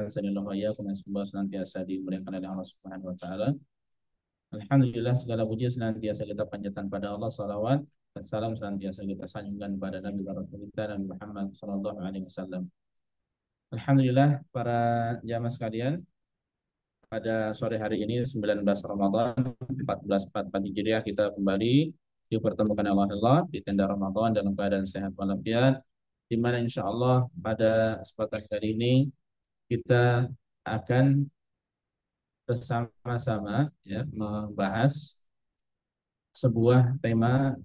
azanillahu wa iyyakum semoga senantiasa dimuliakan oleh Allah Subhanahu wa taala. Alhamdulillah segala puji senantiasa kita panjatkan pada Allah, salawat dan salam senantiasa kita sanjungkan pada Nabi kita Nabi Muhammad sallallahu alaihi wasallam. Alhamdulillah para jamaah sekalian, pada sore hari ini 19 Ramadan 1444 Hijriah kita kembali dipertemukan Allah di tenda Ramadan dalam keadaan sehat walafiat, di mana insya Allah pada kesempatan kali ini kita akan bersama-sama ya membahas sebuah tema,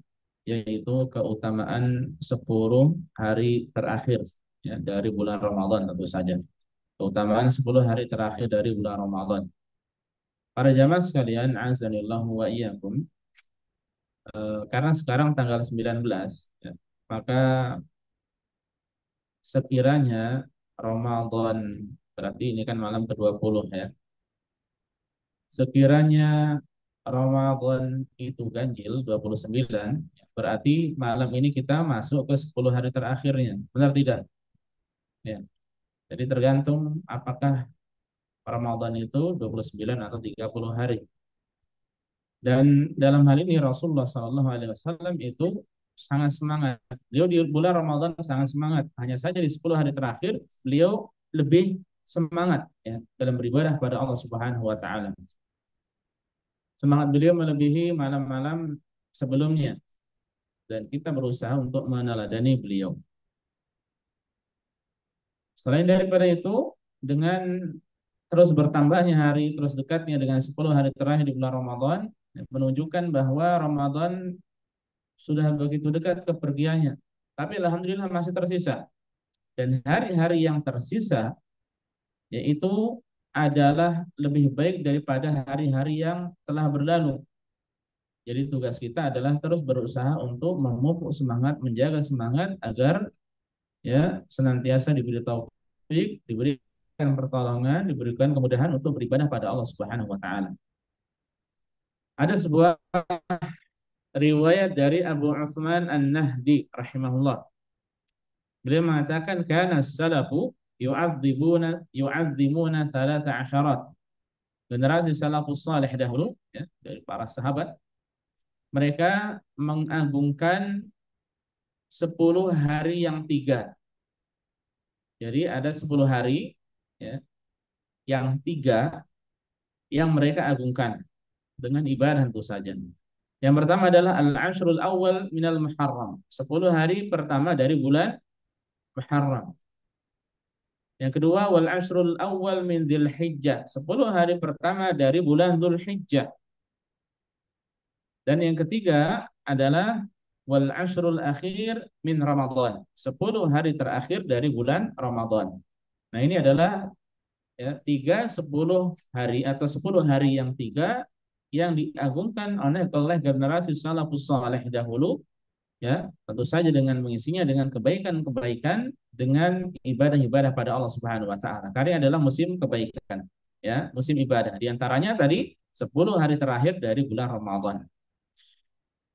yaitu keutamaan 10 hari terakhir ya, dari bulan Ramadan. Tentu saja keutamaan 10 hari terakhir dari bulan Ramadan. Para jamaah sekalian, azanillahu wa iyyakum, karena sekarang tanggal 19 ya, maka sekiranya Ramadan, berarti ini kan malam ke-20 ya. Sekiranya Ramadan itu ganjil 29, berarti malam ini kita masuk ke 10 hari terakhirnya. Benar tidak? Ya. Jadi tergantung apakah Ramadan itu 29 atau 30 hari. Dan dalam hal ini Rasulullah SAW itu sangat semangat. Beliau di bulan Ramadan sangat semangat. Hanya saja di 10 hari terakhir beliau lebih semangat ya, dalam beribadah pada Allah Subhanahu wa taala. Semangat beliau melebihi malam-malam sebelumnya, dan kita berusaha untuk meneladani beliau. Selain daripada itu, dengan terus bertambahnya hari, terus dekatnya dengan 10 hari terakhir di bulan Ramadan, menunjukkan bahwa Ramadan sudah begitu dekat kepergiannya. Tapi alhamdulillah masih tersisa. Dan hari-hari yang tersisa yaitu adalah lebih baik daripada hari-hari yang telah berlalu. Jadi tugas kita adalah terus berusaha untuk memupuk semangat, menjaga semangat agar ya senantiasa diberi taufik, diberikan pertolongan, diberikan kemudahan untuk beribadah pada Allah Subhanahu wa taala. Ada sebuah riwayat dari Abu Utsman An-Nahdi rahimahullah. Beliau mengatakan kana salafu yu'adzimuna 13. Generasi salafus salih dahulu ya, dari para sahabat, mereka mengagungkan 10 hari yang 3. Jadi ada 10 hari ya, yang 3 yang mereka agungkan dengan ibadah tentu saja. Yang pertama adalah al-ashrul awal minal muharram, 10 hari pertama dari bulan Muharram. Yang kedua wal ashrul awal min Dzulhijjah, 10 hari pertama dari bulan Dzulhijjah. Dan yang ketiga adalah wal ashrul akhir min Ramadan, 10 hari terakhir dari bulan Ramadan. Nah, ini adalah ya, 10 hari atau 10 hari yang 3 yang diagungkan oleh generasi salafus saleh dahulu ya, tentu saja dengan mengisinya dengan kebaikan-kebaikan, dengan ibadah-ibadah pada Allah Subhanahu wa taala. Karena adalah musim kebaikan ya, musim ibadah. Di antaranya tadi 10 hari terakhir dari bulan Ramadan.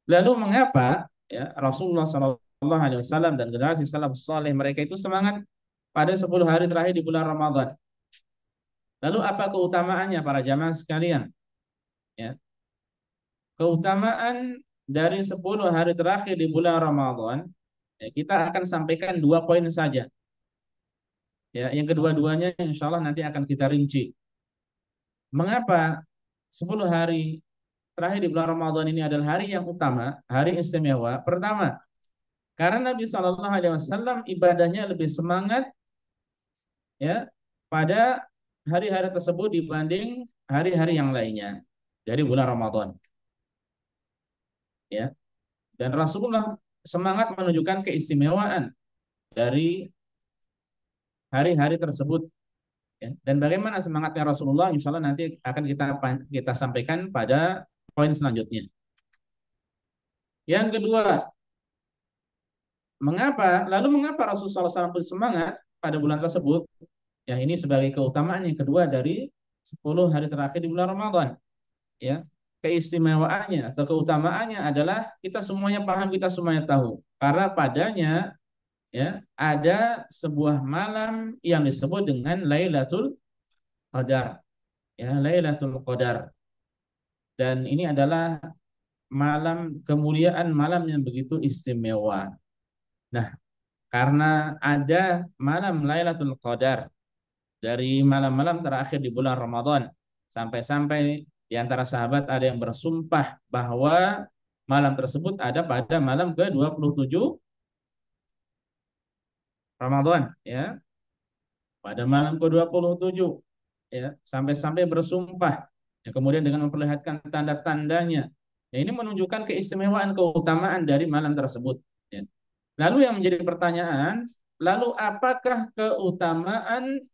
Lalu mengapa ya Rasulullah sallallahu alaihi wasallam dan generasi salafus saleh mereka itu semangat pada 10 hari terakhir di bulan Ramadan? Lalu apa keutamaannya para jamaah sekalian? Ya. Keutamaan dari 10 hari terakhir di bulan Ramadan, ya, kita akan sampaikan 2 poin saja. Ya, yang kedua-duanya insya Allah nanti akan kita rinci. Mengapa 10 hari terakhir di bulan Ramadan ini adalah hari yang utama, hari istimewa? Pertama, karena Nabi Shallallahu Alaihi Wasallam ibadahnya lebih semangat ya pada hari-hari tersebut dibanding hari-hari yang lainnya dari bulan Ramadan. Ya. Dan Rasulullah semangat menunjukkan keistimewaan dari hari-hari tersebut. Ya. Dan bagaimana semangatnya Rasulullah, insya Allah nanti akan kita sampaikan pada poin selanjutnya. Yang kedua, lalu mengapa Rasulullah SAW bersemangat pada bulan tersebut? Ya, ini sebagai keutamaan yang kedua dari 10 hari terakhir di bulan Ramadan. Ya, keistimewaannya atau keutamaannya adalah kita semuanya paham, kita semuanya tahu. Karena padanya ya, ada sebuah malam yang disebut dengan Lailatul Qadar, ya, Lailatul Qadar. Dan ini adalah malam kemuliaan, malam yang begitu istimewa. Nah, karena ada malam Lailatul Qadar dari malam-malam terakhir di bulan Ramadan, sampai-sampai di antara sahabat ada yang bersumpah bahwa malam tersebut ada pada malam ke-27 Ramadan, ya, pada malam ke-27, ya, sampai-sampai bersumpah, ya, kemudian dengan memperlihatkan tanda-tandanya, ya, ini menunjukkan keistimewaan, keutamaan dari malam tersebut, ya. Lalu yang menjadi pertanyaan, lalu apakah keutamaan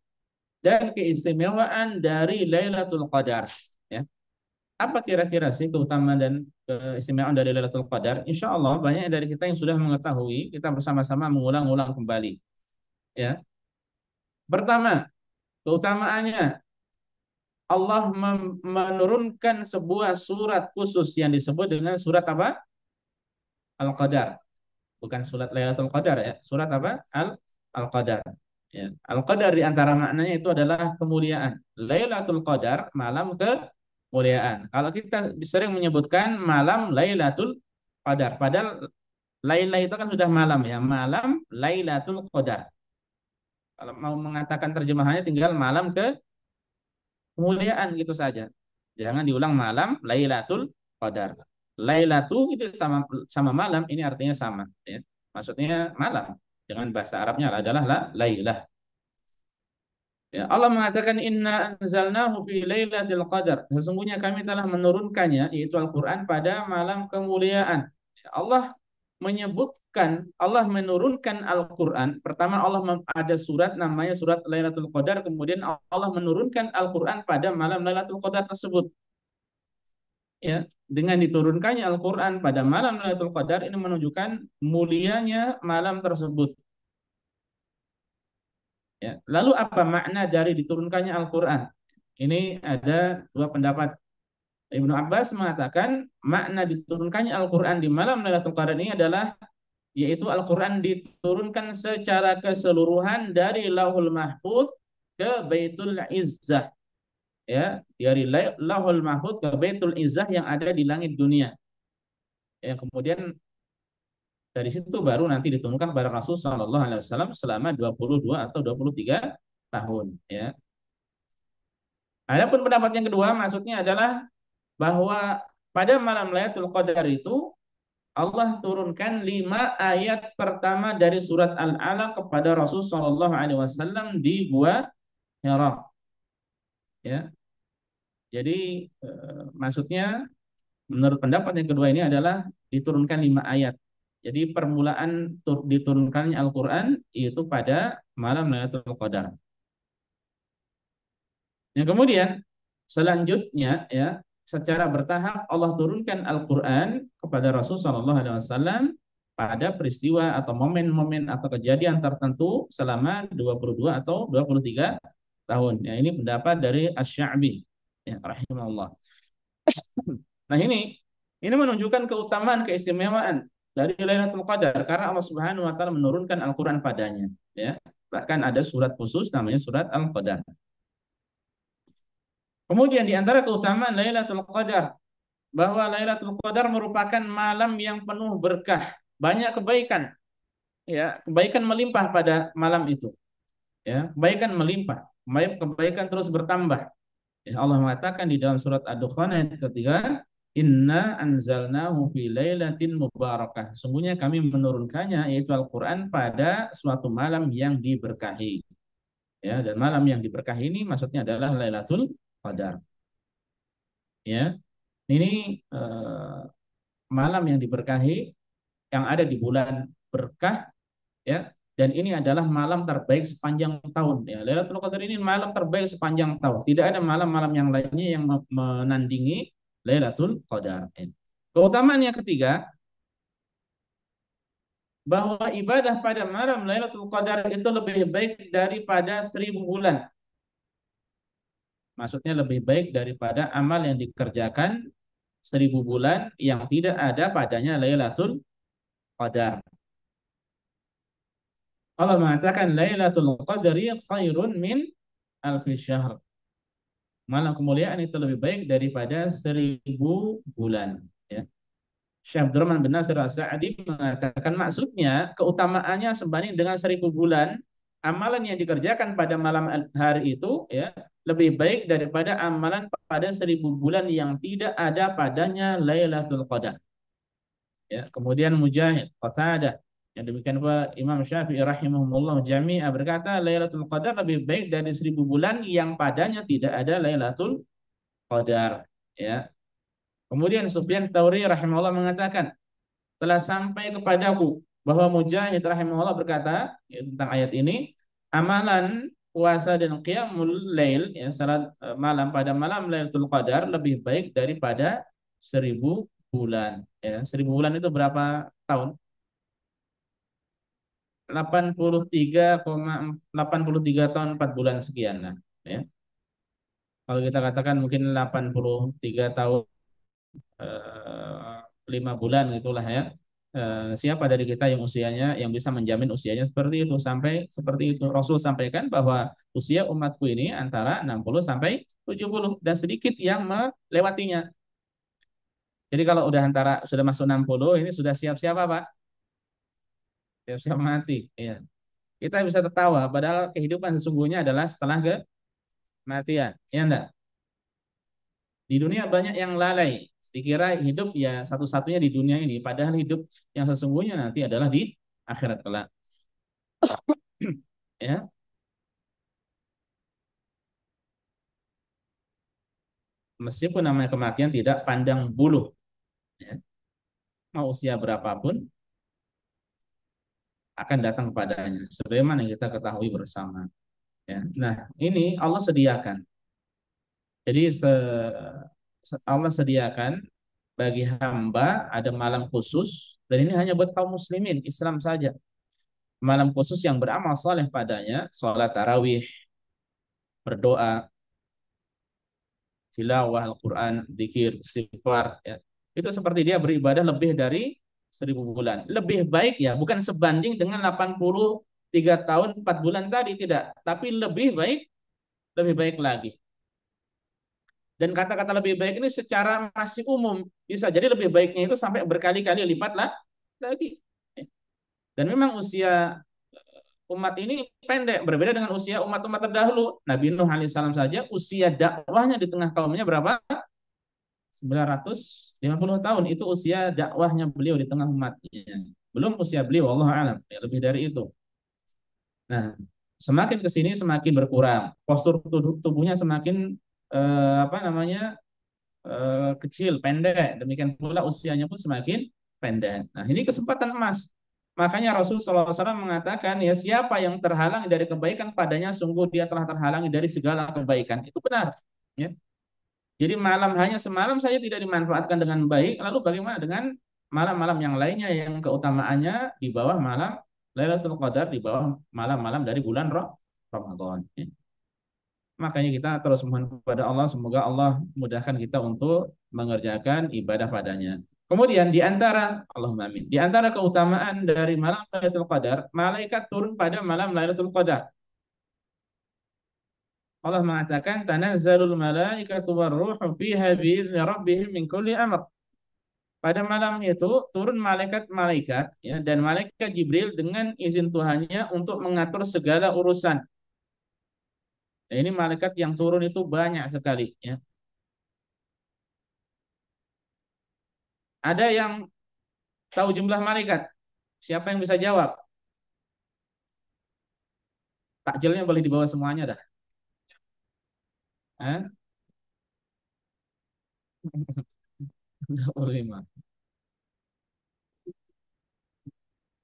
dan keistimewaan dari Lailatul Qadar, ya? Apa kira-kira sih keutamaan dan keistimewaan dari Lailatul Qadar? Insya Allah banyak dari kita yang sudah mengetahui, kita bersama-sama mengulang-ulang kembali, ya. Pertama, keutamaannya, Allah menurunkan sebuah surat khusus yang disebut dengan surat apa? Al-Qadar. Bukan surat Lailatul Qadar, ya. Surat apa? Al-Qadar. Ya. Al-Qadar di antara maknanya itu adalah kemuliaan. Lailatul Qadar, malam kemuliaan. Kalau kita sering menyebutkan malam Lailatul Qadar, padahal Laila itu kan sudah malam, ya. Malam Lailatul Qadar. Kalau mau mengatakan terjemahannya tinggal malam kemuliaan gitu saja. Jangan diulang malam Lailatul Qadar. Lailatu itu sama sama malam, ini artinya sama, ya. Maksudnya malam. Dengan bahasa Arabnya adalah lailah. Ya, Allah mengatakan inna anzalnahu fi lailatul qadar. Sesungguhnya kami telah menurunkannya, yaitu Al-Qur'an, pada malam kemuliaan. Ya, Allah menyebutkan, Allah menurunkan Al-Qur'an. Pertama Allah ada surat namanya surat Lailatul Qadar, kemudian Allah menurunkan Al-Qur'an pada malam Lailatul Qadar tersebut. Ya, dengan diturunkannya Al-Qur'an pada malam Lailatul Qadar ini menunjukkan mulianya malam tersebut. Ya. Lalu apa makna dari diturunkannya Al-Quran? Ini ada dua pendapat. Ibnu Abbas mengatakan makna diturunkannya Al-Quran di malam Lailatul Qadar ini adalah, yaitu Al-Quran diturunkan secara keseluruhan dari Lauhul Mahfuz ke Baitul Izzah, ya, dari Lauhul Mahfuz ke Baitul Izzah yang ada di langit dunia. Ya, kemudian dari situ baru nanti diturunkan kepada Rasul Shallallahu Alaihi Wasallam selama 22 atau 23 tahun, ya. Adapun pendapat yang kedua, maksudnya adalah bahwa pada malam Lailatul Qadar itu Allah turunkan 5 ayat pertama dari surat Al-Alaq kepada Rasul Shallallahu Alaihi Wasallam di Gua Hira. Ya, jadi maksudnya menurut pendapat yang kedua ini adalah diturunkan 5 ayat. Jadi permulaan diturunkannya Al-Quran itu pada malam Lailatul Qadar. Yang kemudian selanjutnya, ya, secara bertahap Allah turunkan Al-Quran kepada Rasul Shallallahu Alaihi Wasallam pada peristiwa atau momen-momen atau kejadian tertentu selama 22 atau 23 tahun. Ya, ini pendapat dari Asy-Sya'bi, ya, rahimahullah. Nah, ini menunjukkan keutamaan, keistimewaan dari Lailatul Qadar karena Allah Subhanahu wa taala menurunkan Al-Quran padanya, ya. Bahkan ada surat khusus namanya surat Al-Qadar. Kemudian di antara keutamaan Lailatul Qadar, bahwa Lailatul Qadar merupakan malam yang penuh berkah, banyak kebaikan, ya, kebaikan melimpah pada malam itu, ya, kebaikan melimpah, kebaikan terus bertambah. Ya, Allah mengatakan di dalam surat Ad-Dukhan ayat ketiga, Inna anzalnahu fi lailatin mubarakah. Sungguhnya kami menurunkannya, yaitu Al-Quran, pada suatu malam yang diberkahi. Ya, dan malam yang diberkahi ini maksudnya adalah Lailatul Qadar. Ya, ini malam yang diberkahi yang ada di bulan berkah, ya, dan ini adalah malam terbaik sepanjang tahun, ya. Lailatul Qadar ini malam terbaik sepanjang tahun. Tidak ada malam-malam yang lainnya yang menandingi Lailatul Qadar. Keutamaan yang ketiga, bahwa ibadah pada malam Lailatul Qadar itu lebih baik daripada 1000 bulan. Maksudnya lebih baik daripada amal yang dikerjakan 1000 bulan yang tidak ada padanya Lailatul Qadar. Allah mengatakan Lailatul Qadri khairun min alfi syahr. Malam kemuliaan itu lebih baik daripada 1000 bulan. Ya. Syekh Abdurrahman bin Nasir As-Sa'di mengatakan maksudnya keutamaannya sebanding dengan 1000 bulan. Amalan yang dikerjakan pada malam hari itu ya lebih baik daripada amalan pada 1000 bulan yang tidak ada padanya Lailatul Qadar. Ya, kemudian Mujahid, Qatadah, yang demikian pula Imam Syafi'i rahimahumullah jami'a berkata Lailatul Qadar lebih baik dari 1000 bulan yang padanya tidak ada Lailatul Qadar. Ya. Kemudian Sufyan Tsauri rahimahullah mengatakan telah sampai kepadaku bahwa Mujahid rahimahullah berkata ya, tentang ayat ini amalan puasa dan qiyamul lail ya salat malam pada malam Lailatul Qadar lebih baik daripada 1000 bulan ya 1000 bulan itu berapa tahun 83,83 tahun 4 bulan sekian lah ya kalau kita katakan mungkin 83 tahun 5 bulan itulah ya. Siapa dari kita yang usianya yang bisa menjamin usianya seperti itu sampai seperti itu. Rasul sampaikan bahwa usia umatku ini antara 60 sampai 70 dan sedikit yang melewatinya. Jadi kalau udah antara sudah masuk 60 ini sudah siap-siap apa? Siap-siap mati. Iya. Kita bisa tertawa padahal kehidupan sesungguhnya adalah setelah kematian. Ya enggak? Di dunia banyak yang lalai. Dikira hidup ya satu-satunya di dunia ini. Padahal hidup yang sesungguhnya nanti adalah di akhirat kelak. Ya, meskipun namanya kematian tidak pandang bulu. Ya. Mau usia berapapun akan datang kepadanya. Sebagaimana yang kita ketahui bersama. Ya. Nah, ini Allah sediakan. Jadi Allah sediakan bagi hamba ada malam khusus dan ini hanya buat kaum muslimin Islam saja. Malam khusus yang beramal soleh padanya, sholat tarawih, berdoa, tilawah Al-Quran, zikir, istighfar. Ya. Itu seperti dia beribadah lebih dari 1000 bulan. Lebih baik ya, bukan sebanding dengan 83 tahun 4 bulan tadi, tidak. Tapi lebih baik lagi. Dan kata-kata lebih baik ini secara masih umum. Bisa jadi lebih baiknya itu sampai berkali-kali lipat lah lagi. Dan memang usia umat ini pendek, berbeda dengan usia umat-umat terdahulu. Nabi Nuh alaihissalam saja usia dakwahnya di tengah kaumnya berapa? 950 tahun. Itu usia dakwahnya beliau di tengah umatnya. Belum usia beliau, Allah alam, ya, lebih dari itu. Nah, semakin ke sini semakin berkurang. Postur tubuhnya semakin apa namanya? Kecil, pendek. Demikian pula usianya pun semakin pendek. Nah, ini kesempatan emas. Makanya Rasulullah SAW mengatakan, ya siapa yang terhalang dari kebaikan padanya, sungguh dia telah terhalangi dari segala kebaikan. Itu benar. Ya. Jadi malam hanya semalam saja tidak dimanfaatkan dengan baik, lalu bagaimana dengan malam-malam yang lainnya yang keutamaannya di bawah malam Lailatul Qadar, di bawah malam-malam dari bulan Ramadan. Ya. Makanya kita terus mohon kepada Allah, semoga Allah mudahkan kita untuk mengerjakan ibadah padanya. Kemudian di antara Allahumma amin, di antara keutamaan dari malam Lailatul Qadar, malaikat turun pada malam Lailatul Qadar. Allah mengatakan tanazzalul malaikatu warruhu fiha bi'izni rabbihim min kulli amr. Pada malam itu turun malaikat-malaikat ya dan malaikat Jibril dengan izin Tuhannya untuk mengatur segala urusan. Nah, ini malaikat yang turun itu banyak sekali ya. Ada yang tahu jumlah malaikat? Siapa yang bisa jawab? Takjilnya boleh dibawa semuanya dah. Hah? 25.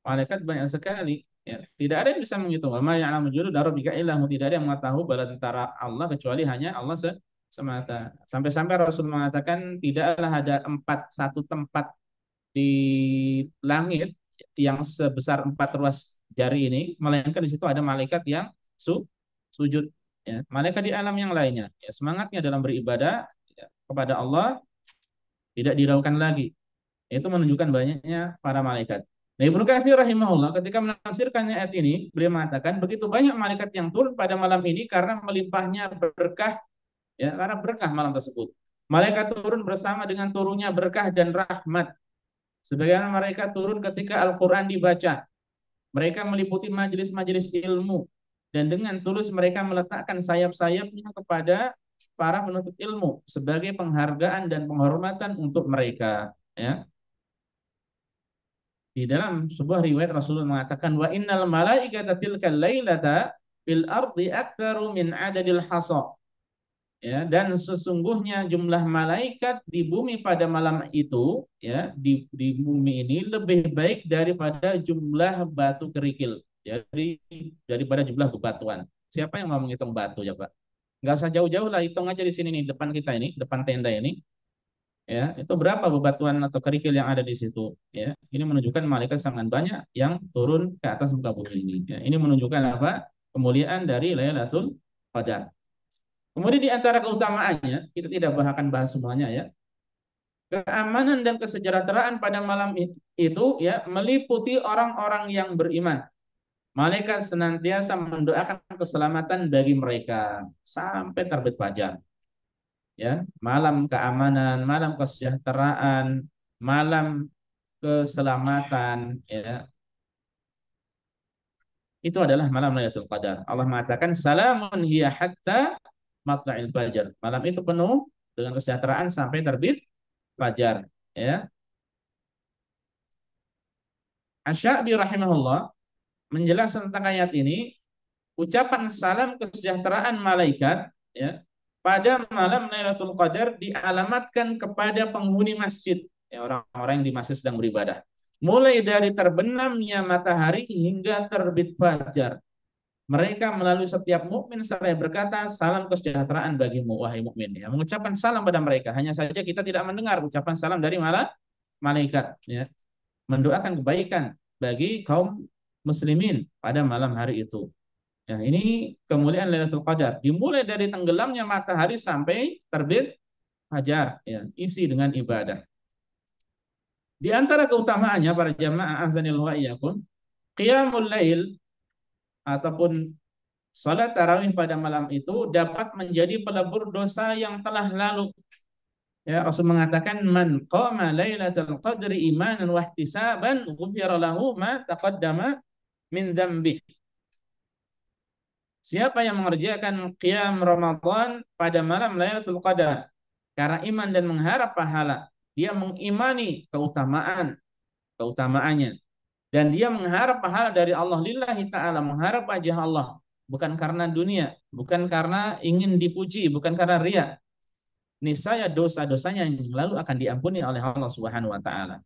Malaikat banyak sekali. Ya. Tidak ada yang bisa menghitung. Wa ma ya'lamu junuda rabbika illa hu. Tidak ada yang mengetahui bala tentara Allah kecuali hanya Allah semata. Sampai-sampai Rasul mengatakan tidaklah ada satu tempat di langit yang sebesar 4 ruas jari ini, melainkan di situ ada malaikat yang sujud. Ya. Malaikat di alam yang lainnya, ya, semangatnya dalam beribadah ya, kepada Allah tidak diragukan lagi. Itu menunjukkan banyaknya para malaikat. Nah, Ibnu Katsir rahimahullah ketika menafsirkan ayat ini, beliau mengatakan begitu banyak malaikat yang turun pada malam ini karena melimpahnya berkah, ya, karena berkah malam tersebut. Malaikat turun bersama dengan turunnya berkah dan rahmat. Sebagaimana mereka turun ketika Al-Quran dibaca. Mereka meliputi majelis-majelis ilmu. Dan dengan tulus mereka meletakkan sayap-sayapnya kepada para penuntut ilmu sebagai penghargaan dan penghormatan untuk mereka. Ya. Di dalam sebuah riwayat Rasulullah mengatakan wa innal malaikata tilkal lailata fil ardi aktsaru min adadil hasa. Ya, dan sesungguhnya jumlah malaikat di bumi pada malam itu, ya, di bumi ini lebih baik daripada jumlah batu kerikil. Jadi daripada jumlah bebatuan. Siapa yang mau menghitung batu ya Pak? Nggak usah jauh-jauh lah, hitung aja di sini nih, depan kita ini, depan tenda ini. Ya, itu berapa bebatuan atau kerikil yang ada di situ? Ya, ini menunjukkan malaikat sangat banyak yang turun ke atas muka bumi ini. Ya, ini menunjukkan apa? Kemuliaan dari Lailatul Qadar. Kemudian di antara keutamaannya, kita tidak akan bahas semuanya ya. Keamanan dan kesejahteraan pada malam itu ya meliputi orang-orang yang beriman. Malaikat senantiasa mendoakan keselamatan bagi mereka sampai terbit fajar. Ya, malam keamanan, malam kesejahteraan, malam keselamatan ya. Itu adalah malam Lailatul Qadar. Allah mengatakan salamun hiya hatta matla'il fajar. Malam itu penuh dengan kesejahteraan sampai terbit fajar ya. Asy-Sya'bi rahimahullah menjelaskan tentang ayat ini, ucapan salam kesejahteraan malaikat ya pada malam Lailatul Qadar dialamatkan kepada penghuni masjid, ya, orang-orang yang di masjid sedang beribadah. Mulai dari terbenamnya matahari hingga terbit fajar. Mereka melalui setiap mukmin seraya berkata, salam kesejahteraan bagimu wahai mukmin. Ya, mengucapkan salam pada mereka. Hanya saja kita tidak mendengar ucapan salam dari malaikat. Ya, mendoakan kebaikan bagi kaum muslimin pada malam hari itu. Ya, ini kemuliaan Lailatul Qadar. Dimulai dari tenggelamnya matahari sampai terbit fajar. Ya, isi dengan ibadah. Di antara keutamaannya para jamaah azanil wa iyyakum, qiyamul lail ataupun salat tarawih pada malam itu dapat menjadi pelebur dosa yang telah lalu. Ya, Rasul mengatakan man qama lailatul qadri imanan wa ihtisaban ghufira lahu ma taqaddama min dzambi. Siapa yang mengerjakan qiyam Ramadan pada malam Lailatul Qadar karena iman dan mengharap pahala, dia mengimani keutamaannya dan dia mengharap pahala dari Allah lillahi taala, mengharap wajah Allah, bukan karena dunia, bukan karena ingin dipuji, bukan karena riya. Niscaya dosa-dosanya yang lalu akan diampuni oleh Allah Subhanahu wa taala.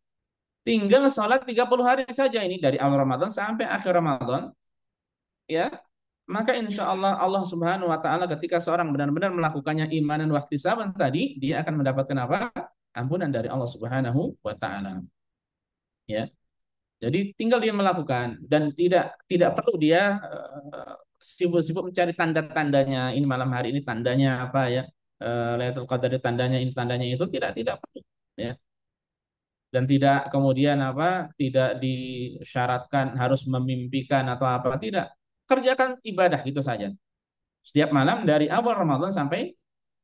Tinggal sholat 30 hari saja ini dari awal Ramadan sampai akhir Ramadan, ya. Maka insya Allah Allah Subhanahu Wa Taala ketika seorang benar-benar melakukannya imanan waktu saban tadi, dia akan mendapatkan apa? Ampunan dari Allah Subhanahu Wa Taala. Ya, jadi tinggal dia melakukan dan tidak perlu dia sibuk-sibuk mencari tanda-tandanya. Ini malam hari ini tandanya apa ya? Lailatul Qadar tandanya ini tandanya itu tidak perlu. Ya, dan tidak kemudian apa? Tidak disyaratkan harus memimpikan atau apa, tidak. Kerjakan ibadah gitu saja. Setiap malam dari awal Ramadan sampai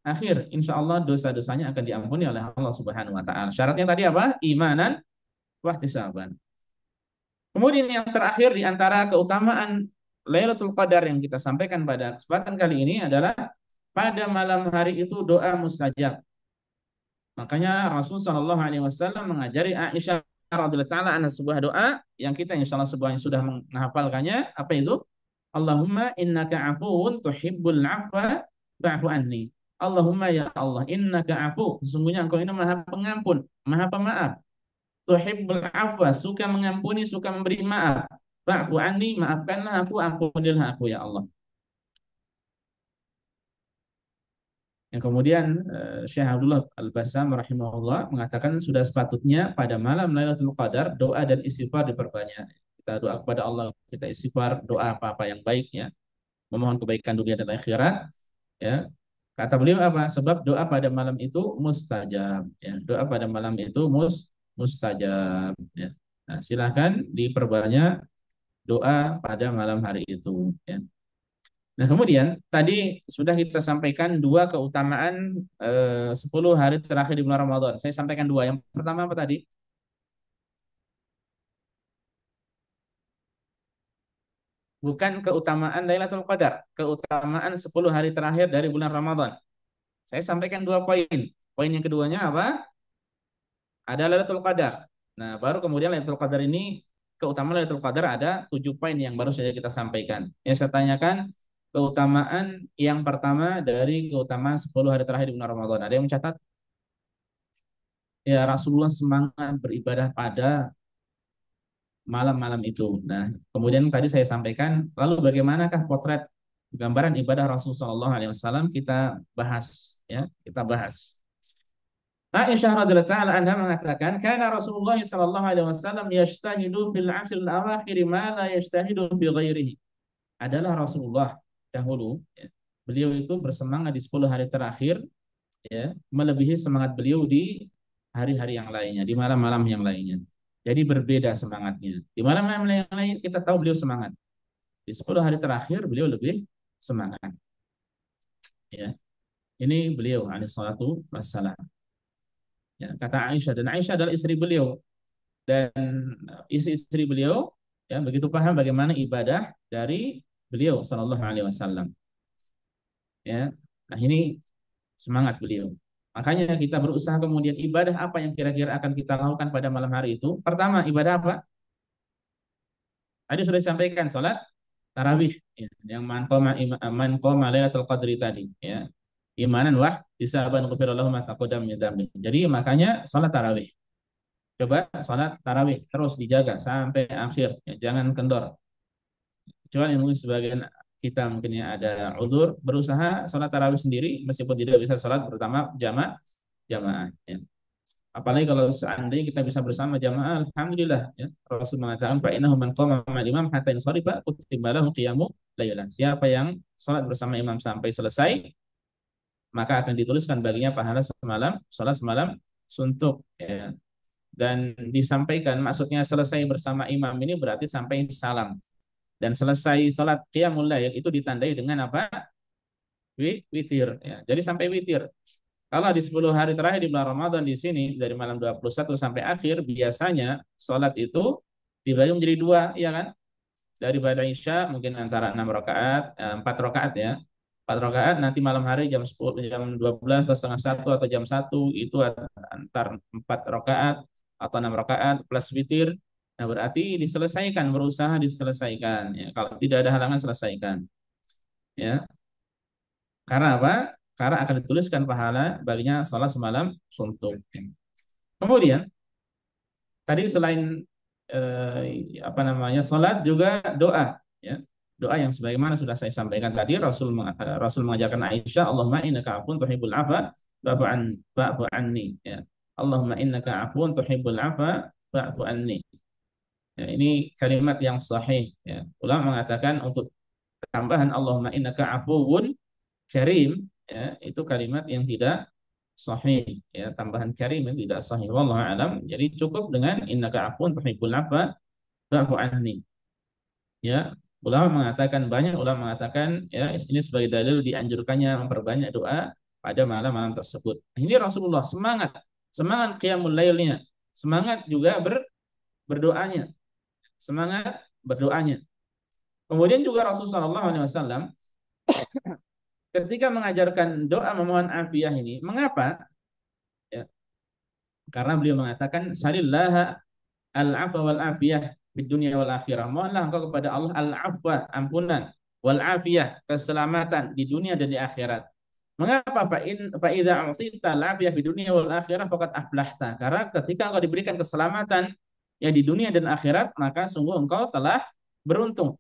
akhir, insya Allah dosa-dosanya akan diampuni oleh Allah Subhanahu Wa Taala. Syaratnya tadi apa? Imanan wahtisaban. Kemudian yang terakhir di antara keutamaan Lailatul Qadar yang kita sampaikan pada kesempatan kali ini adalah pada malam hari itu doa mustajab. Makanya Rasul Shallallahu Alaihi Wasallam mengajari Aisyah radhiyallahu taala anha sebuah doa yang kita insya Allah sebuahnya sudah menghafalkannya. Apa itu? Allahumma innaka afuun tuhibbul afwa fa'fu anni. Allahumma ya Allah innaka afu, sesungguhnya engkau ini maha pengampun, maha pemaaf. Tuhibbul afwa, suka mengampuni, suka memberi maaf. Fa'fu anni, maafkanlah aku, ampunilah aku ya Allah. Yang kemudian Syekh Abdullah Al-Bassam rahimahullah mengatakan sudah sepatutnya pada malam Lailatul Qadar doa dan istighfar diperbanyak. Kita doa kepada Allah, kita istighfar, doa apa-apa yang baik ya, memohon kebaikan dunia dan akhirat ya. Kata beliau apa? Sebab doa pada malam itu mustajab ya. Doa pada malam itu mustajab ya. Nah, silakan diperbanyak doa pada malam hari itu. Ya. Nah, kemudian tadi sudah kita sampaikan dua keutamaan 10 hari terakhir di bulan Ramadan. Saya sampaikan dua. Yang pertama apa tadi? Bukan keutamaan Lailatul Qadar, keutamaan 10 hari terakhir dari bulan Ramadan. Saya sampaikan dua poin. Poin yang keduanya apa? Ada Lailatul Qadar. Nah, baru kemudian Lailatul Qadar ini, keutamaan Lailatul Qadar ada 7 poin yang baru saja kita sampaikan. Yang saya tanyakan, keutamaan yang pertama dari keutamaan 10 hari terakhir di bulan Ramadan. Ada yang mencatat? Ya, Rasulullah semangat beribadah pada malam-malam itu. Nah, kemudian tadi saya sampaikan, lalu bagaimanakah potret gambaran ibadah Rasulullah SAW, kita bahas, ya, kita bahas. Aisyah radhiyallahu taala anha mengatakan, "Kana Rasulullah sallallahu alaihi wasallam yajtahidu fil 'ashr al-awakhir ma la yajtahidu fi ghairihi." Adalah Rasulullah dahulu, ya, beliau itu bersemangat di 10 hari terakhir, ya, melebihi semangat beliau di hari-hari yang lainnya, di malam-malam yang lainnya. Jadi berbeda semangatnya. Di malam-malam yang lain kita tahu beliau semangat. Di 10 hari terakhir beliau lebih semangat. Ya. Ini beliau alaihi salatu wassalam. Ya, kata Aisyah, dan Aisyah adalah istri beliau, dan istri-istri beliau ya begitu paham bagaimana ibadah dari beliau sallallahu alaihi wasallam. Ya. Nah, ini semangat beliau. Makanya kita berusaha kemudian ibadah apa yang kira-kira akan kita lakukan pada malam hari itu. Pertama, ibadah apa? Tadi sudah disampaikan, salat tarawih, ya, yang man qoma lailatul qadri tadi, ya. Imanan wah disaban ghufira lahu ma taqaddama min dzambi. Jadi makanya salat tarawih. Coba salat tarawih terus dijaga sampai akhir, ya, jangan kendor. Kecuali mungkin sebagian kita mungkinnya ada udzur, berusaha salat tarawih sendiri meskipun tidak bisa salat bersama jamaah, ya. Apalagi kalau seandainya kita bisa bersama jamaah, alhamdulillah, ya. Rasul mengatakan fa innahu man qama ma'al imam hatta yansarifa kutiba lahu qiyamu lailan. Siapa yang salat bersama imam sampai selesai, maka akan dituliskan baginya pahala semalam, salat semalam suntuk, ya. Dan disampaikan maksudnya selesai bersama imam ini berarti sampai salam. Dan selesai salat qiyamul lail itu ditandai dengan apa? Witir, ya. Jadi sampai witir. Kalau di 10 hari terakhir di bulan Ramadan di sini dari malam 21 sampai akhir biasanya salat itu dibagi menjadi dua, ya kan? Dari pada Isya mungkin antara 6 rakaat, 4 rakaat, ya. 4 rakaat, nanti malam hari jam 10, jam 12 atau setengah satu atau jam satu itu antar 4 rakaat atau 6 rakaat plus witir. Nah, berarti diselesaikan, berusaha diselesaikan, ya. Kalau tidak ada halangan selesaikan. Ya. Karena apa? Karena akan dituliskan pahala baginya salat semalam suntuk. Kemudian tadi selain apa namanya salat juga doa, ya. Doa yang sebagaimana sudah saya sampaikan tadi, Rasul mengajarkan Aisyah, Allahumma innaka afun tuhibbul afa fa'fu anni, ya. Allahumma innaka afun tuhibbul afa fa'fu anni. Ya, ini kalimat yang sahih, ya. Ulama mengatakan untuk tambahan Allahumma innaka afuwun karim, ya, itu kalimat yang tidak sahih, ya, tambahan karim yang tidak sahih, wallahu alam. Jadi cukup dengan innaka afun tuhibbul afwa fa'fu anni, ya. Banyak ulama mengatakan, ya, ini sebagai dalil dianjurkannya memperbanyak doa pada malam-malam tersebut. Ini Rasulullah semangat qiyamul lailnya, semangat juga berdoanya, semangat berdoanya. Kemudian juga Rasulullah SAW ketika mengajarkan doa memohon afiyah ini, mengapa? Ya, karena beliau mengatakan salillah al-afwa wal afiyah di dunia wal akhirah. Mohonlah engkau kepada Allah al-afwa, ampunan, wal afiyah, keselamatan di dunia dan di akhirat. Mengapa? Fa idza a'tita al-afiyah di dunia wal akhirah faqad aflahta. Karena ketika engkau diberikan keselamatan yang di dunia dan akhirat, maka sungguh engkau telah beruntung.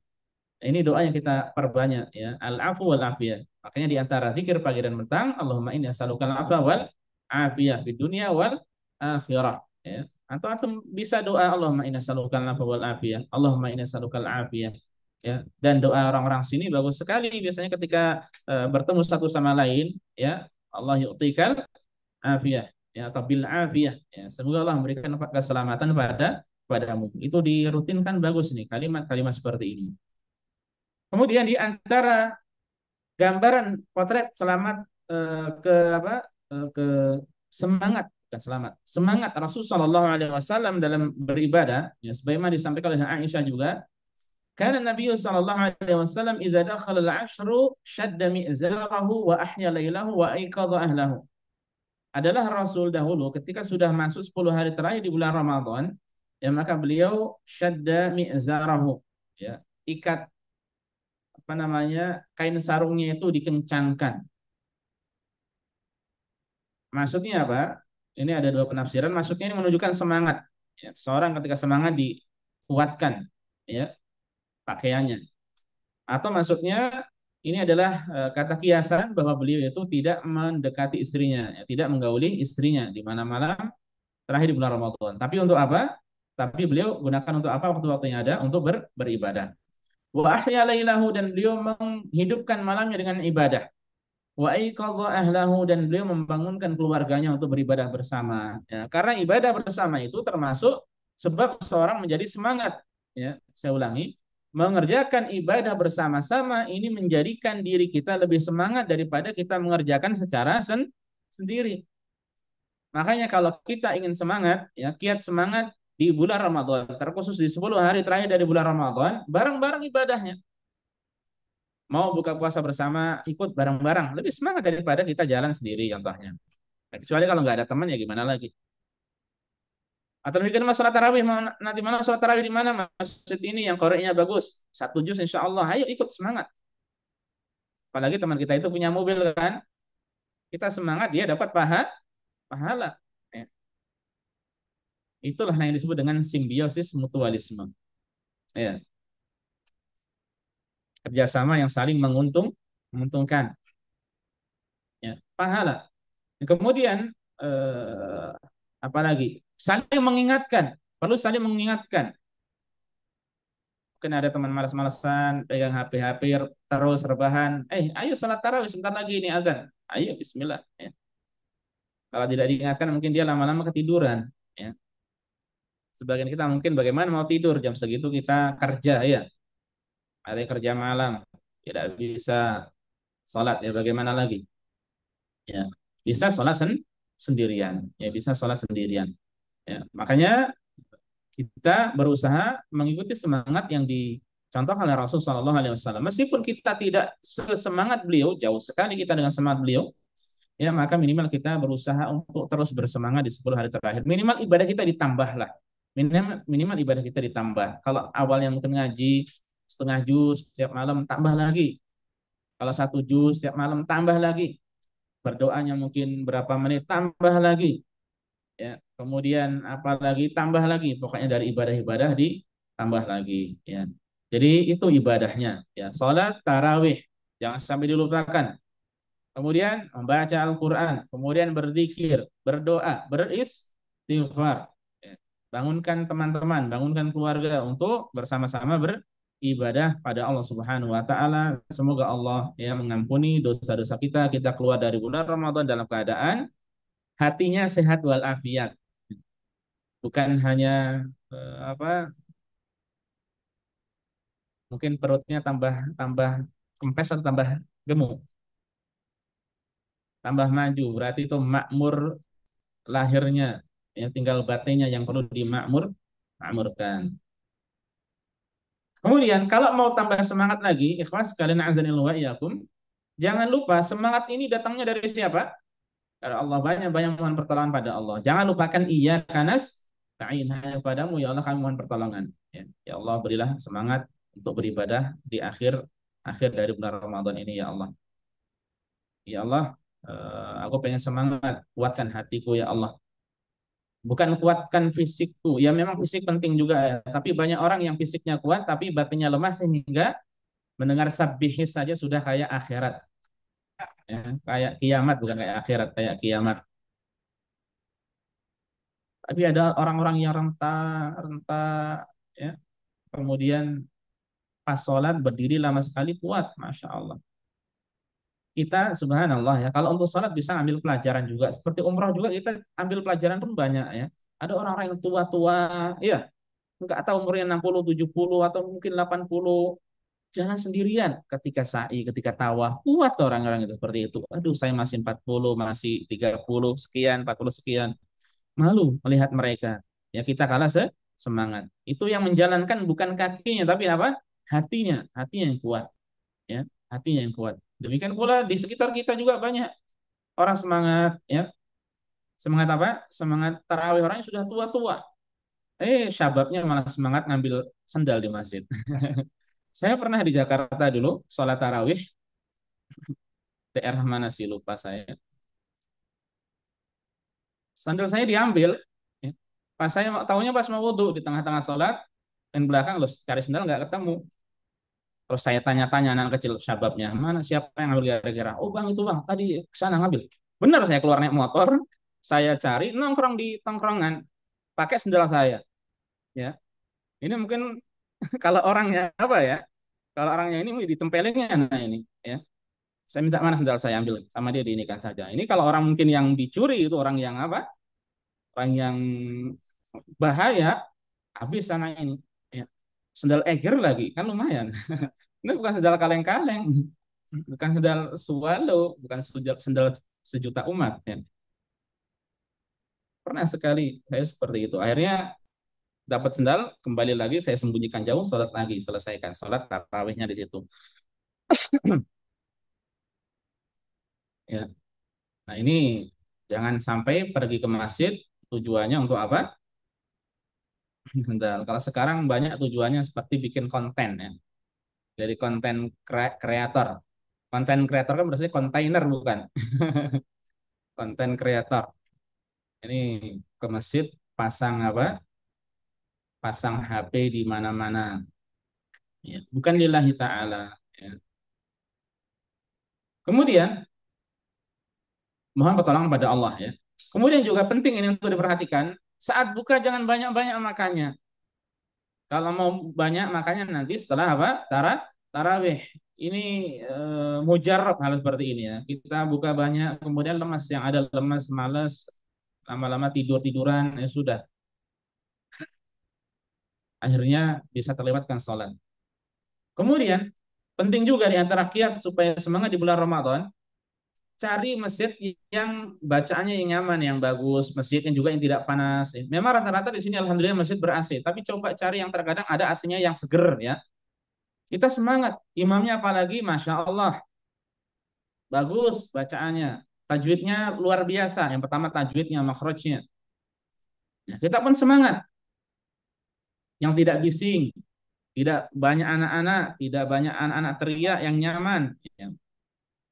Ini doa yang kita perbanyak, ya, al-afu wal afiyah. Makanya di antara zikir pagi dan petang, Allahumma inni as'alukal afwa wal afiyah di dunia wal akhirah, ya. Atau antum bisa doa Allahumma inni as'alukal afwa wal afiyah, Allahumma inni as'alukal afiyah, ya. Dan doa orang-orang sini bagus sekali biasanya ketika bertemu satu sama lain, ya. Allah yu'tikal afiyah, ya, atau bil afiyah, ya. Semoga Allah memberikan keselamatan pada padamu. Itu dirutinkan, bagus nih kalimat-kalimat seperti ini. Kemudian di antara gambaran potret selamat ke apa ke semangat, bukan selamat, semangat Rasul Shallallahu Alaihi Wasallam dalam beribadah, ya sebagaimana disampaikan oleh Aisyah juga. Karena Nabi Sallallahu Alaihi Wasallam idza dakhala al-ashru shadda mi'zarahu wa ahya lailahu wa aiqadha ahlahu. Adalah Rasul dahulu ketika sudah masuk 10 hari terakhir di bulan Ramadan, ya maka beliau syadda mi'zarahu, ya, ikat apa namanya, kain sarungnya itu dikencangkan. Maksudnya apa? Ini ada dua penafsiran. Maksudnya ini menunjukkan semangat. Ya, seorang ketika semangat dikuatkan, ya, pakaiannya. Atau maksudnya ini adalah kata kiasan bahwa beliau itu tidak mendekati istrinya, ya, tidak menggauli istrinya di mana malam terakhir di bulan Ramadan. Tapi untuk apa? Tapi beliau gunakan untuk apa waktu-waktu yang ada untuk beribadah. Wa ahya lailahu, dan beliau menghidupkan malamnya dengan ibadah. Wa aiqadha ahlahu, dan beliau membangunkan keluarganya untuk beribadah bersama. Ya, karena ibadah bersama itu termasuk sebab seorang menjadi semangat. Ya, saya ulangi, mengerjakan ibadah bersama-sama ini menjadikan diri kita lebih semangat daripada kita mengerjakan secara sendiri. Makanya kalau kita ingin semangat, ya kiat semangat di bulan Ramadan, terkhusus di 10 hari terakhir dari bulan Ramadan, bareng-bareng ibadahnya. Mau buka puasa bersama, ikut bareng-bareng. Lebih semangat daripada kita jalan sendiri contohnya. Nah, kecuali kalau nggak ada teman, ya gimana lagi. Atau bikin mas sholat tarawih, nanti mana sholat tarawih di mana? Masjid ini yang koreknya bagus. 1 juz insya Allah. Ayo ikut semangat. Apalagi teman kita itu punya mobil kan. Kita semangat, dia dapat pahala. Ya. Itulah yang disebut dengan simbiosis mutualisme. Ya. Kerjasama yang saling menguntungkan, ya, pahala. Kemudian eh, apalagi saling mengingatkan, perlu saling mengingatkan. Mungkin ada teman malas-malasan pegang HP terus rebahan, ayo salat tarawih sebentar lagi ini azan, ayo Bismillah, ya. Kalau tidak diingatkan mungkin dia lama-lama ketiduran, ya. Sebagian kita mungkin bagaimana mau tidur jam segitu kita kerja, ya, ada yang kerja malam, tidak bisa salat, ya bagaimana lagi, ya, bisa sholat sendirian, ya bisa sholat sendirian, ya. Makanya kita berusaha mengikuti semangat yang dicontohkan oleh Rasul Shallallahu Alaihi Wasallam. Meskipun kita tidak sesemangat beliau, jauh sekali kita dengan semangat beliau, ya maka minimal kita berusaha untuk terus bersemangat di 10 hari terakhir. Minimal ibadah kita ditambahlah, minimal ibadah kita ditambah. Kalau awalnya mungkin ngaji setengah juz setiap malam, tambah lagi. Kalau 1 juz setiap malam, tambah lagi. Berdoanya mungkin berapa menit, tambah lagi, ya. Kemudian apalagi, tambah lagi. Pokoknya dari ibadah-ibadah ditambah lagi, ya. Jadi itu ibadahnya, ya. Salat tarawih jangan sampai dilupakan. Kemudian membaca Al-Quran, kemudian berzikir, berdoa, beristighfar, ya. Bangunkan teman-teman, bangunkan keluarga untuk bersama-sama beribadah pada Allah Subhanahu wa taala. Semoga Allah, ya, mengampuni dosa-dosa kita. Kita keluar dari bulan Ramadan dalam keadaan hatinya sehat walafiat. Bukan hanya apa, mungkin perutnya tambah tambah kempes atau tambah gemuk, tambah maju, berarti itu makmur lahirnya, yang tinggal batinnya yang perlu makmurkan. Kemudian kalau mau tambah semangat lagi, ikhlas kalian azanillahu wa iyyakum, jangan lupa semangat ini datangnya dari siapa? Dari Allah. Banyak-banyak mohon pertolongan pada Allah. Jangan lupakan iyyaka nasta'in, hanya padamu ya Allah kami mohon pertolongan. Ya, ya Allah, berilah semangat untuk beribadah di akhir dari bulan Ramadan ini ya Allah. Ya Allah, aku pengen semangat, kuatkan hatiku ya Allah. Bukan kuatkan fisikku. Ya memang fisik penting juga ya, tapi banyak orang yang fisiknya kuat tapi batinnya lemah sehingga mendengar sabbihis saja sudah kayak akhirat. Ya, kayak kiamat, bukan kayak akhirat, kayak kiamat. Tapi ada orang-orang yang renta, renta, ya. Kemudian pas sholat berdiri lama sekali, kuat, masya Allah. Kita subhanallah ya, kalau untuk sholat bisa ambil pelajaran juga. Seperti umroh juga kita ambil pelajaran pun banyak ya. Ada orang-orang yang tua-tua, ya, nggak tahu umurnya 60, 70 atau mungkin 80, jalan sendirian ketika sa'i, ketika tawaf. Kuat orang-orang itu seperti itu. Aduh, saya masih 40, masih 30 sekian, 40 sekian. Malu melihat mereka. Ya kita kalah semangat. Itu yang menjalankan bukan kakinya tapi apa? Hatinya, hatinya yang kuat, ya. Hatinya yang kuat. Demikian pula di sekitar kita juga banyak orang semangat, ya. Semangat apa? Semangat tarawih, orangnya sudah tua-tua. Syababnya malah semangat ngambil sendal di masjid. Saya pernah di Jakarta dulu, sholat tarawih, daerah mana sih lupa saya. Sandal saya diambil, ya. Pas saya tahunya pas mau wudhu di tengah-tengah sholat, dan belakang loh cari sendal nggak ketemu. Terus saya tanya-tanya anak kecil syababnya, mana siapa yang ngambil kira-kira? Oh bang itu bang, tadi kesana ngambil. Benar saya keluar naik motor, saya cari nongkrong di tongkrongan, pakai sendal saya. Ya, ini mungkin kalau orangnya apa ya? Kalau orangnya ini ditempelinnya nah ini, ya. Saya minta mana sendal saya ambil sama dia diinikan saja. Ini kalau orang mungkin yang dicuri itu orang yang apa? Orang yang bahaya, habis sana ini. Ya. Sendal Eger lagi kan lumayan. Ini bukan sendal kaleng-kaleng, bukan sendal swallow, bukan sendal sejuta umat. Ya. Pernah sekali saya seperti itu. Akhirnya dapat sendal, kembali lagi saya sembunyikan jauh, sholat lagi, selesaikan sholat tarawihnya di situ. Ya. Nah ini jangan sampai pergi ke masjid tujuannya untuk apa? Sendal. Kalau sekarang banyak tujuannya seperti bikin konten, ya. Jadi konten kreator. Konten kreator kan berarti kontainer bukan? Konten kreator. Ini ke masjid pasang apa? Pasang HP di mana-mana. Ya, bukan lillahi ta'ala. Ya. Kemudian mohon pertolongan pada Allah ya. Kemudian juga penting ini untuk diperhatikan. Saat buka jangan banyak-banyak makannya. Kalau mau banyak makannya nanti setelah apa? Tarawih. Ini mujarab hal seperti ini ya. Kita buka banyak kemudian lemas, yang ada lemas, malas, lama-lama tidur-tiduran ya sudah. Akhirnya bisa terlewatkan sholat. Kemudian penting juga di antara kiat supaya semangat di bulan Ramadan, cari masjid yang bacaannya yang nyaman, yang bagus, masjid yang juga yang tidak panas. Memang rata-rata di sini alhamdulillah masjid ber-AC, tapi coba cari yang terkadang ada AC-nya yang seger ya. Kita semangat, imamnya apalagi Masya Allah, bagus bacaannya, tajwidnya luar biasa. Yang pertama tajwidnya, makhrajnya. Ya, kita pun semangat, yang tidak bising, tidak banyak anak-anak, tidak banyak anak-anak teriak, yang nyaman. Ya.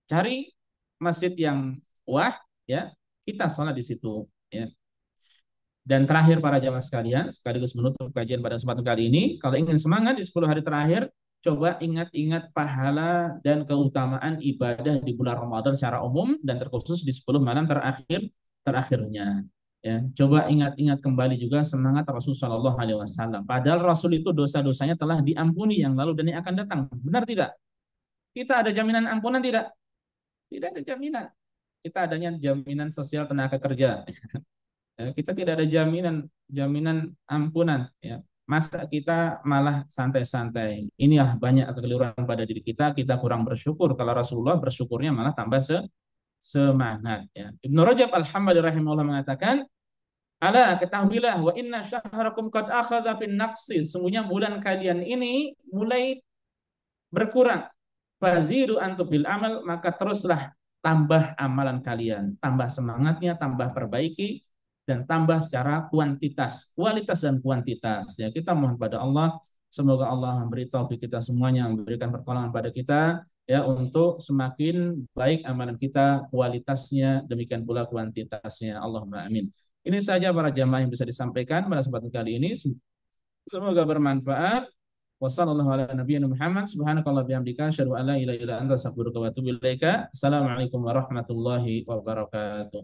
Cari masjid yang wah, ya kita sholat di situ. Ya. Dan terakhir para jamaah sekalian, sekaligus menutup kajian pada kesempatan kali ini, kalau ingin semangat di 10 hari terakhir, coba ingat-ingat pahala dan keutamaan ibadah di bulan Ramadan secara umum dan terkhusus di 10 malam terakhirnya. Ya, coba ingat-ingat kembali juga semangat Rasul Shallallahu Alaihi Wasallam. Padahal Rasul itu dosa-dosanya telah diampuni yang lalu dan yang akan datang. Benar tidak? Kita ada jaminan ampunan tidak? Tidak ada jaminan. Kita adanya jaminan sosial tenaga kerja. Ya, kita tidak ada jaminan ampunan. Ya. Masa kita malah santai-santai. Inilah banyak kekeliruan pada diri kita. Kita kurang bersyukur. Kalau Rasulullah bersyukurnya malah tambah semangat. Ya. Ibnu Rajab Al-Hambali rahimahullah mengatakan, ala ketahuilah wa inna syahrakum qad akhadha fin naqsi. Sungguhnya bulan kalian ini mulai berkurang. Fazidu antum bil amal, maka teruslah tambah amalan kalian, tambah semangatnya, tambah perbaiki dan tambah secara kuantitas, kualitas dan kuantitas. Ya, kita mohon pada Allah, semoga Allah memberi taufik kita semuanya, memberikan pertolongan pada kita ya untuk semakin baik amalan kita, kualitasnya, demikian pula kuantitasnya. Allahumma amin. Ini saja para jamaah yang bisa disampaikan pada kesempatan kali ini. Semoga bermanfaat. Wassalamualaikum warahmatullahi wabarakatuh. Assalamualaikum warahmatullahi wabarakatuh.